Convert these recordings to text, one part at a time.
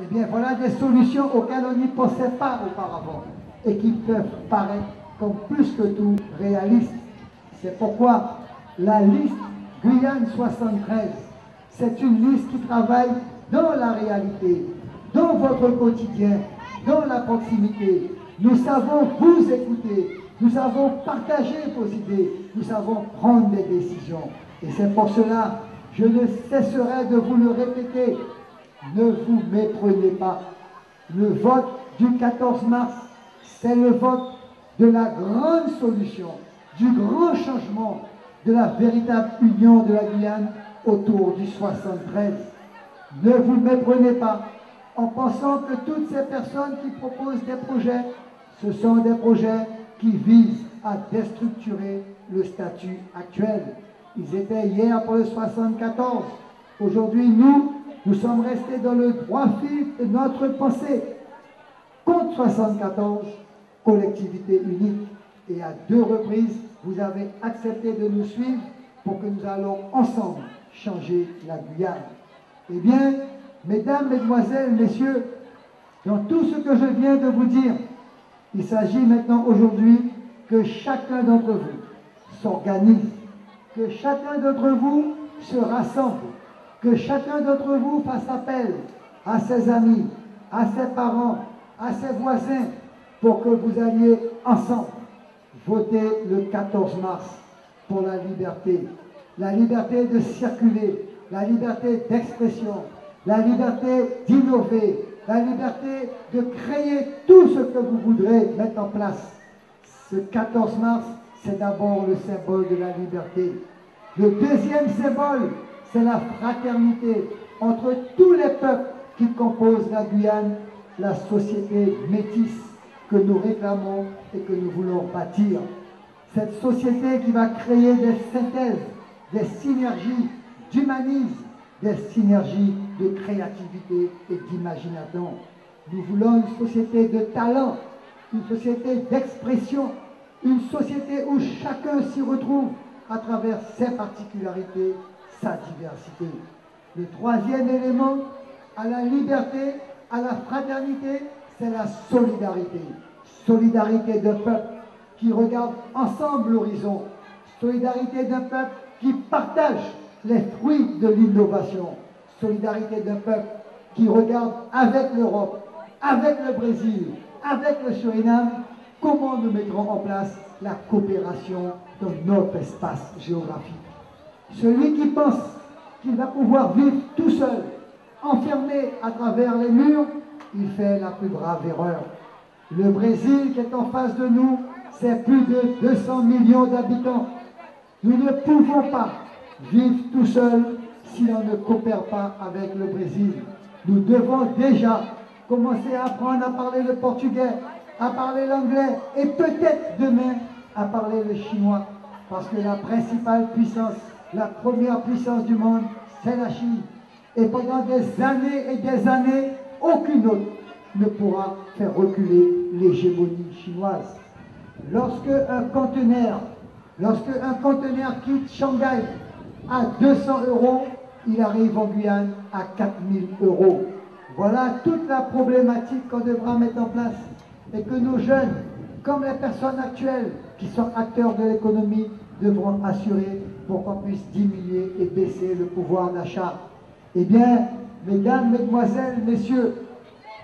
Eh bien, voilà des solutions auxquelles on n'y pensait pas auparavant et qui peuvent paraître comme plus que tout réalistes. C'est pourquoi la liste Guyane 73, c'est une liste qui travaille dans la réalité, dans votre quotidien, dans la proximité. Nous savons vous écouter, nous savons partager vos idées, nous savons prendre des décisions. Et c'est pour cela, je ne cesserai de vous le répéter, ne vous méprenez pas. Le vote du 14 mars, c'est le vote de la grande solution, du grand changement, de la véritable union de la Guyane autour du 73. Ne vous méprenez pas en pensant que toutes ces personnes qui proposent des projets, ce sont des projets qui visent à déstructurer le statut actuel. Ils étaient hier pour le 74. Aujourd'hui, nous sommes restés dans le droit fil de notre pensée. Contre 74, collectivité unique. Et à 2 reprises, vous avez accepté de nous suivre pour que nous allons ensemble changer la Guyane. Eh bien, mesdames, mesdemoiselles, messieurs, dans tout ce que je viens de vous dire, il s'agit maintenant aujourd'hui que chacun d'entre vous s'organise, que chacun d'entre vous se rassemble, que chacun d'entre vous fasse appel à ses amis, à ses parents, à ses voisins, pour que vous alliez ensemble voter le 14 mars pour la liberté de circuler, la liberté d'expression, la liberté d'innover, la liberté de créer tout ce que vous voudrez mettre en place. Ce 14 mars, c'est d'abord le symbole de la liberté. Le deuxième symbole, c'est la fraternité entre tous les peuples qui composent la Guyane, la société métisse que nous réclamons et que nous voulons bâtir. Cette société qui va créer des synthèses, des synergies d'humanisme, des synergies de créativité et d'imagination. Nous voulons une société de talent, une société d'expression, une société où chacun s'y retrouve à travers ses particularités, sa diversité. Le troisième élément, à la liberté, à la fraternité, c'est la solidarité. Solidarité d'un peuple qui regarde ensemble l'horizon. Solidarité d'un peuple qui partage les fruits de l'innovation. Solidarité d'un peuple qui regarde avec l'Europe, avec le Brésil, avec le Suriname, comment nous mettrons en place la coopération dans notre espace géographique. Celui qui pense qu'il va pouvoir vivre tout seul, enfermé à travers les murs, il fait la plus grave erreur. Le Brésil qui est en face de nous, c'est plus de 200 millions d'habitants. Nous ne pouvons pas vivre tout seul si on ne coopère pas avec le Brésil. Nous devons déjà commencer à apprendre à parler le portugais, à parler l'anglais et peut-être demain à parler le chinois. Parce que la principale puissance, la première puissance du monde, c'est la Chine. Et pendant des années et des années, aucune autre ne pourra faire reculer l'hégémonie chinoise. Lorsque un conteneur quitte Shanghai à 200 €, il arrive en Guyane à 4000 €. Voilà toute la problématique qu'on devra mettre en place et que nos jeunes, comme les personnes actuelles qui sont acteurs de l'économie, devront assurer pour qu'on puisse diminuer et baisser le pouvoir d'achat. Eh bien, mesdames, mesdemoiselles, messieurs,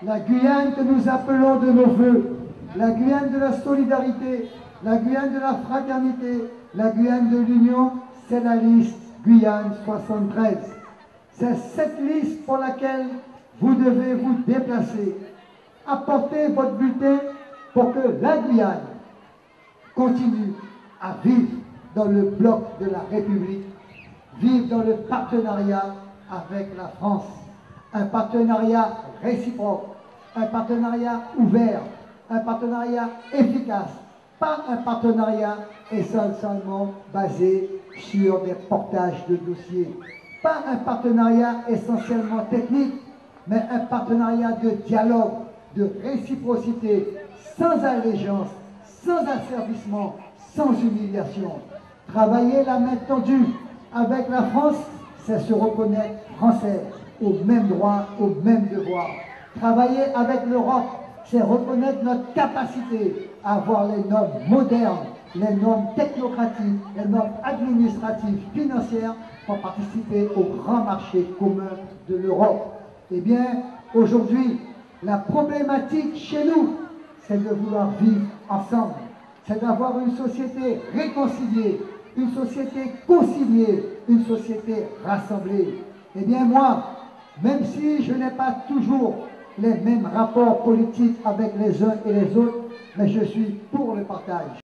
la Guyane que nous appelons de nos voeux, la Guyane de la solidarité, la Guyane de la fraternité, la Guyane de l'union, c'est la liste Guyane 73. C'est cette liste pour laquelle vous devez vous déplacer, apporter votre bulletin pour que la Guyane continue à vivre dans le bloc de la République, vivre dans le partenariat avec la France. Un partenariat réciproque, un partenariat ouvert, un partenariat efficace, pas un partenariat essentiellement basé sur des portages de dossiers, pas un partenariat essentiellement technique, mais un partenariat de dialogue, de réciprocité, sans allégeance, sans asservissement, sans humiliation. Travailler la main tendue avec la France, c'est se reconnaître français, aux mêmes droits, aux mêmes devoirs. Travailler avec l'Europe, c'est reconnaître notre capacité à avoir les normes modernes, les normes technocratiques, les normes administratives, financières pour participer au grand marché commun de l'Europe. Eh bien, aujourd'hui, la problématique chez nous, c'est de vouloir vivre ensemble. C'est d'avoir une société réconciliée, une société conciliée, une société rassemblée. Eh bien moi, même si je n'ai pas toujours les mêmes rapports politiques avec les uns et les autres, mais je suis pour le partage.